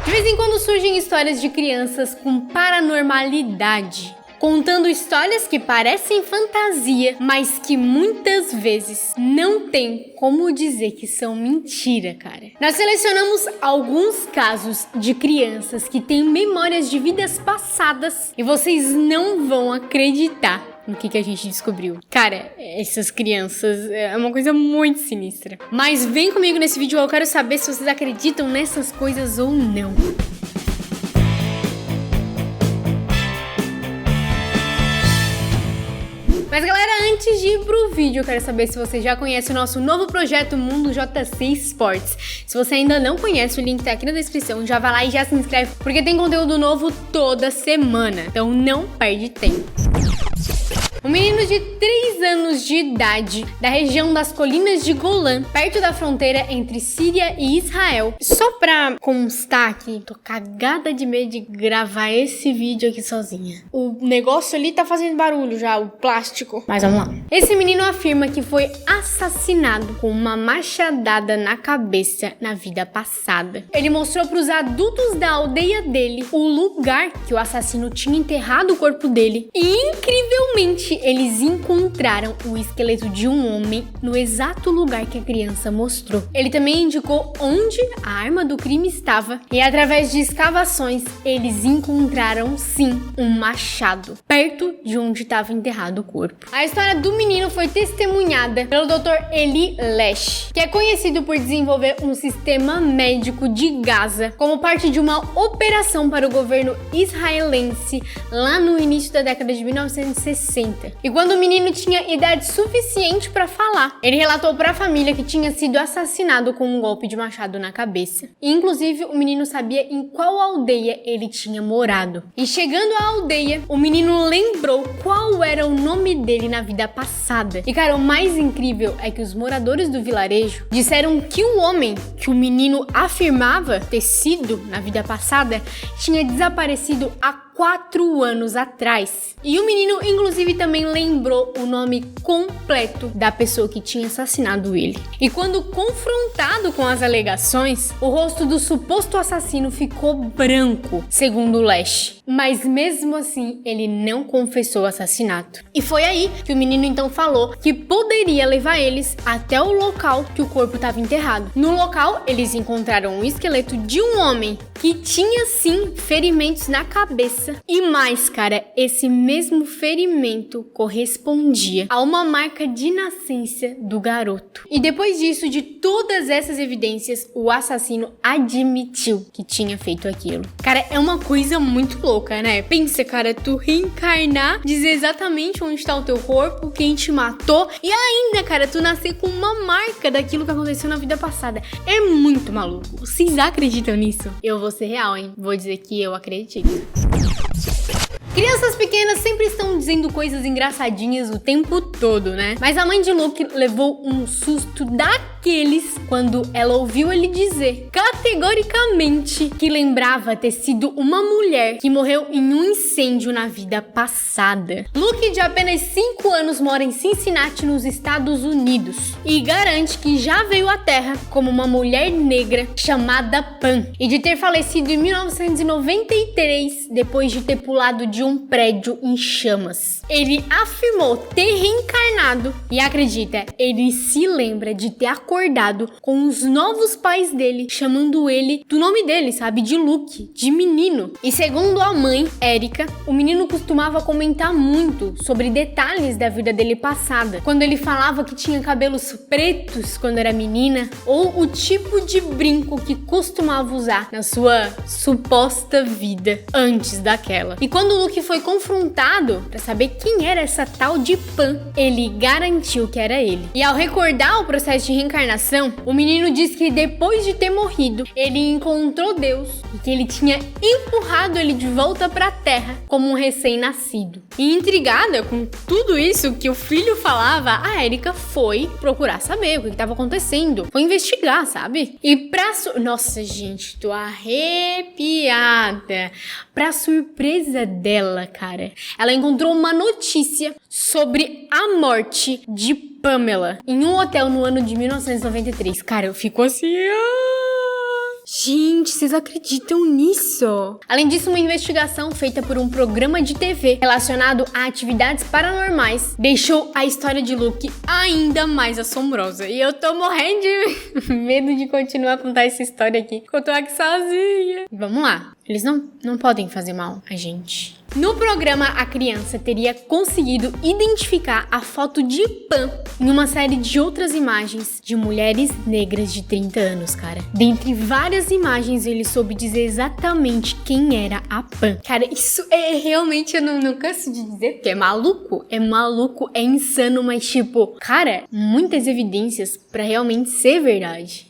De vez em quando surgem histórias de crianças com paranormalidade, contando histórias que parecem fantasia, mas que muitas vezes não tem como dizer que são mentira, cara. Nós selecionamos alguns casos de crianças que têm memórias de vidas passadas e vocês não vão acreditar no que a gente descobriu. Cara, essas crianças é uma coisa muito sinistra. Mas vem comigo nesse vídeo, eu quero saber se vocês acreditam nessas coisas ou não. Mas galera, antes de ir pro vídeo, eu quero saber se você já conhece o nosso novo projeto Mundo JC Sports. Se você ainda não conhece, o link tá aqui na descrição, já vai lá e já se inscreve, porque tem conteúdo novo toda semana, então não perde tempo. Um menino de 3 anos de idade, da região das colinas de Golã, perto da fronteira entre Síria e Israel. Só pra constar aqui, tô cagada de medo de gravar esse vídeo aqui sozinha. O negócio ali tá fazendo barulho já, o plástico. Mas vamos lá. Esse menino afirma que foi assassinado com uma machadada na cabeça na vida passada. Ele mostrou pros adultos da aldeia dele o lugar que o assassino tinha enterrado o corpo dele. E incrivelmente, eles encontraram o esqueleto de um homem no exato lugar que a criança mostrou. Ele também indicou onde a arma do crime estava e através de escavações eles encontraram sim um machado perto de onde estava enterrado o corpo. A história do menino foi testemunhada pelo Dr. Eli Lesh, que é conhecido por desenvolver um sistema médico de Gaza como parte de uma operação para o governo israelense lá no início da década de 1960. E quando o menino tinha idade suficiente para falar, ele relatou para a família que tinha sido assassinado com um golpe de machado na cabeça. E, inclusive, o menino sabia em qual aldeia ele tinha morado. E chegando à aldeia, o menino lembrou qual era o nome dele na vida passada. E cara, o mais incrível é que os moradores do vilarejo disseram que o homem que o menino afirmava ter sido na vida passada tinha desaparecido há 4 anos atrás. E o menino, inclusive, também lembrou o nome completo da pessoa que tinha assassinado ele. E quando confrontado com as alegações, o rosto do suposto assassino ficou branco, segundo o Lesh. Mas mesmo assim, ele não confessou o assassinato. E foi aí que o menino então falou que poderia levar eles até o local que o corpo estava enterrado. No local, eles encontraram o esqueleto de um homem que tinha sim ferimentos na cabeça. E mais, cara, esse mesmo ferimento correspondia a uma marca de nascença do garoto. E depois disso, de todas essas evidências, o assassino admitiu que tinha feito aquilo. Cara, é uma coisa muito louca, né? Pensa, cara, tu reencarnar, dizer exatamente onde está o teu corpo, quem te matou e ainda, cara, tu nascer com uma marca daquilo que aconteceu na vida passada. É muito maluco. Vocês acreditam nisso? Eu vou ser real, hein? Vou dizer que eu acredito. Crianças pequenas sempre estão dizendo coisas engraçadinhas o tempo todo, né? Mas a mãe de Luke levou um susto daqueles quando ela ouviu ele dizer categoricamente que lembrava ter sido uma mulher que morreu em um incêndio na vida passada. Luke, de apenas 5 anos, mora em Cincinnati, nos Estados Unidos, e garante que já veio à Terra como uma mulher negra chamada Pan, e de ter falecido em 1993 depois de ter pulado de um prédio em chamas. Ele afirmou ter reencarnado e acredita, ele se lembra de ter acordado com os novos pais dele, chamando ele do nome dele, sabe? De Luke, de menino. E segundo a mãe, Erika, o menino costumava comentar muito sobre detalhes da vida dele passada, quando ele falava que tinha cabelos pretos quando era menina, ou o tipo de brinco que costumava usar na sua suposta vida antes daquela. E quando o Luke foi confrontado para saber quem era essa tal de Pan, ele garantiu que era ele. E ao recordar o processo de reencarnação, o menino diz que depois de ter morrido, ele encontrou Deus e que ele tinha empurrado ele de volta para a Terra como um recém-nascido. E intrigada com tudo isso que o filho falava, a Erika foi procurar saber o que estava acontecendo, foi investigar, sabe? E nossa, gente, tô arrepiada. Pra surpresa dela, cara, ela encontrou uma notícia sobre a morte de Pamela em um hotel no ano de 1993. Cara, eu fico assim... Gente, vocês acreditam nisso? Além disso, uma investigação feita por um programa de TV relacionado a atividades paranormais deixou a história de Luke ainda mais assombrosa. E eu tô morrendo de medo de continuar a contar essa história aqui, porque eu tô aqui sozinha. Vamos lá. Eles não podem fazer mal a gente. No programa, a criança teria conseguido identificar a foto de Pan em uma série de outras imagens de mulheres negras de 30 anos, cara. Dentre várias imagens, ele soube dizer exatamente quem era a Pan. Cara, isso é realmente, eu não canso de dizer, porque é maluco, é insano, mas tipo, cara, muitas evidências pra realmente ser verdade.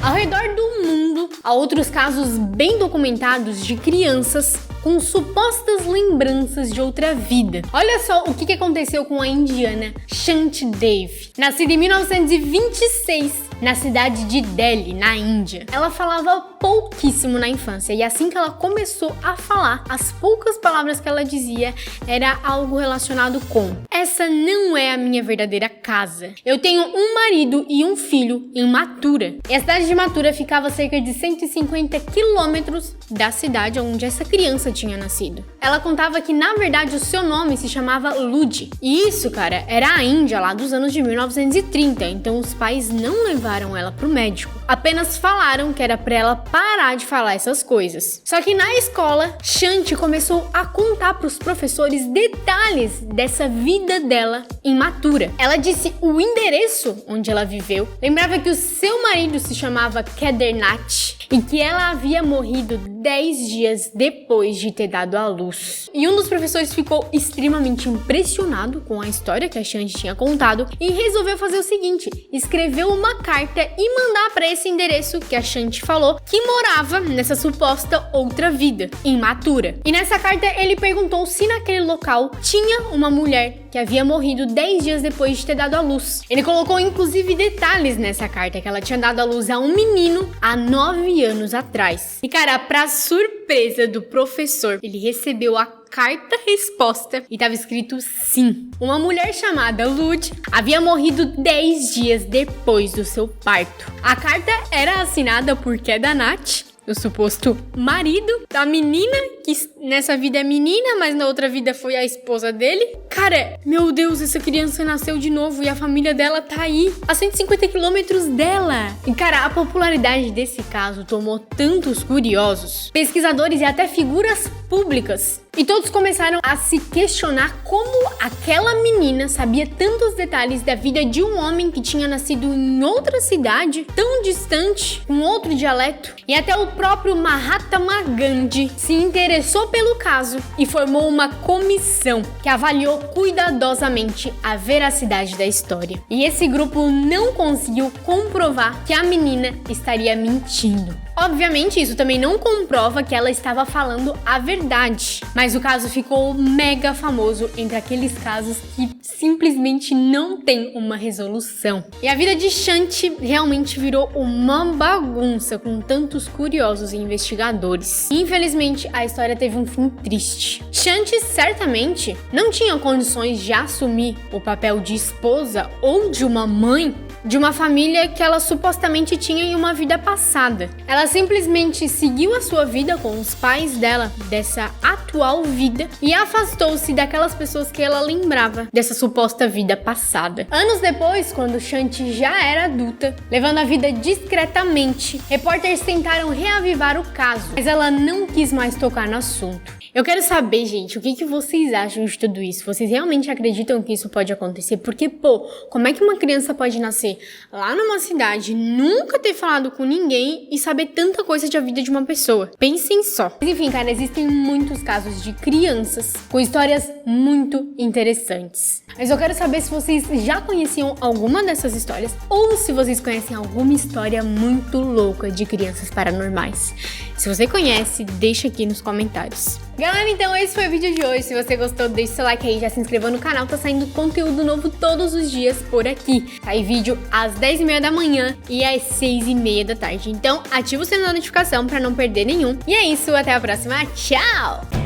Ao redor do mundo, há outros casos bem documentados de crianças com supostas lembranças de outra vida. Olha só o que aconteceu com a indiana Shanti Dev. Nascida em 1926, na cidade de Delhi, na Índia. Ela falava pouquíssimo na infância e assim que ela começou a falar, as poucas palavras que ela dizia era algo relacionado com: essa não é a minha verdadeira casa. Eu tenho um marido e um filho em Mathura. E a cidade de Mathura ficava a cerca de 150 quilômetros da cidade onde essa criança tinha nascido. Ela contava que, na verdade, o seu nome se chamava Ludi. E isso, cara, era a Índia lá dos anos de 1930, então os pais não levaram ela pro médico. Apenas falaram que era pra ela parar de falar essas coisas. Só que na escola, Shanti começou a contar pros professores detalhes dessa vida dela em Mathura. Ela disse o endereço onde ela viveu, lembrava que o seu marido se chamava Kedarnath e que ela havia morrido 10 dias depois de ter dado à luz. E um dos professores ficou extremamente impressionado com a história que a Shanti tinha contado e resolveu fazer o seguinte: escreveu uma carta e mandar para esse endereço que a Shanti falou que morava nessa suposta outra vida, em Mathura. E nessa carta ele perguntou se naquele local tinha uma mulher que havia morrido 10 dias depois de ter dado à luz. Ele colocou inclusive detalhes nessa carta que ela tinha dado à luz a um menino há 9 anos atrás. E cara, pra surpresa do professor, ele recebeu a carta-resposta e estava escrito sim. Uma mulher chamada Lud havia morrido 10 dias depois do seu parto. A carta era assinada por Kedarnath, o suposto marido da menina, que nessa vida é menina, mas na outra vida foi a esposa dele. Cara, meu Deus, essa criança nasceu de novo e a família dela tá aí, a 150 quilômetros dela. E cara, a popularidade desse caso tomou tantos curiosos, pesquisadores e até figuras públicas. E todos começaram a se questionar como aquela menina sabia tantos detalhes da vida de um homem que tinha nascido em outra cidade, tão distante, com outro dialeto. E até o próprio Mahatma Gandhi se interessou pelo caso e formou uma comissão que avaliou cuidadosamente a veracidade da história. E esse grupo não conseguiu comprovar que a menina estaria mentindo. Obviamente, isso também não comprova que ela estava falando a verdade, mas o caso ficou mega famoso entre aqueles casos que simplesmente não tem uma resolução. E a vida de Shanti realmente virou uma bagunça com tantos curiosos e investigadores. Infelizmente, a história teve um fim triste. Shanti certamente não tinha condições de assumir o papel de esposa ou de uma mãe de uma família que ela supostamente tinha em uma vida passada. Ela simplesmente seguiu a sua vida com os pais dela dessa atual vida e afastou-se daquelas pessoas que ela lembrava dessa suposta vida passada. Anos depois, quando Shanti já era adulta, levando a vida discretamente, repórteres tentaram reavivar o caso, mas ela não quis mais tocar no assunto. Eu quero saber, gente, o que vocês acham de tudo isso? Vocês realmente acreditam que isso pode acontecer? Porque, como é que uma criança pode nascer lá numa cidade, nunca ter falado com ninguém e saber tanta coisa da vida de uma pessoa? Pensem só. Mas enfim, cara, existem muitos casos de crianças com histórias muito interessantes. Mas eu quero saber se vocês já conheciam alguma dessas histórias ou se vocês conhecem alguma história muito louca de crianças paranormais. Se você conhece, deixa aqui nos comentários. Galera, então esse foi o vídeo de hoje. Se você gostou, deixa seu like aí, já se inscreva no canal, tá saindo conteúdo novo todos os dias por aqui. Sai vídeo às 10h30 da manhã e às 6h30 da tarde. Então ativa o sininho da notificação pra não perder nenhum. E é isso, até a próxima, tchau!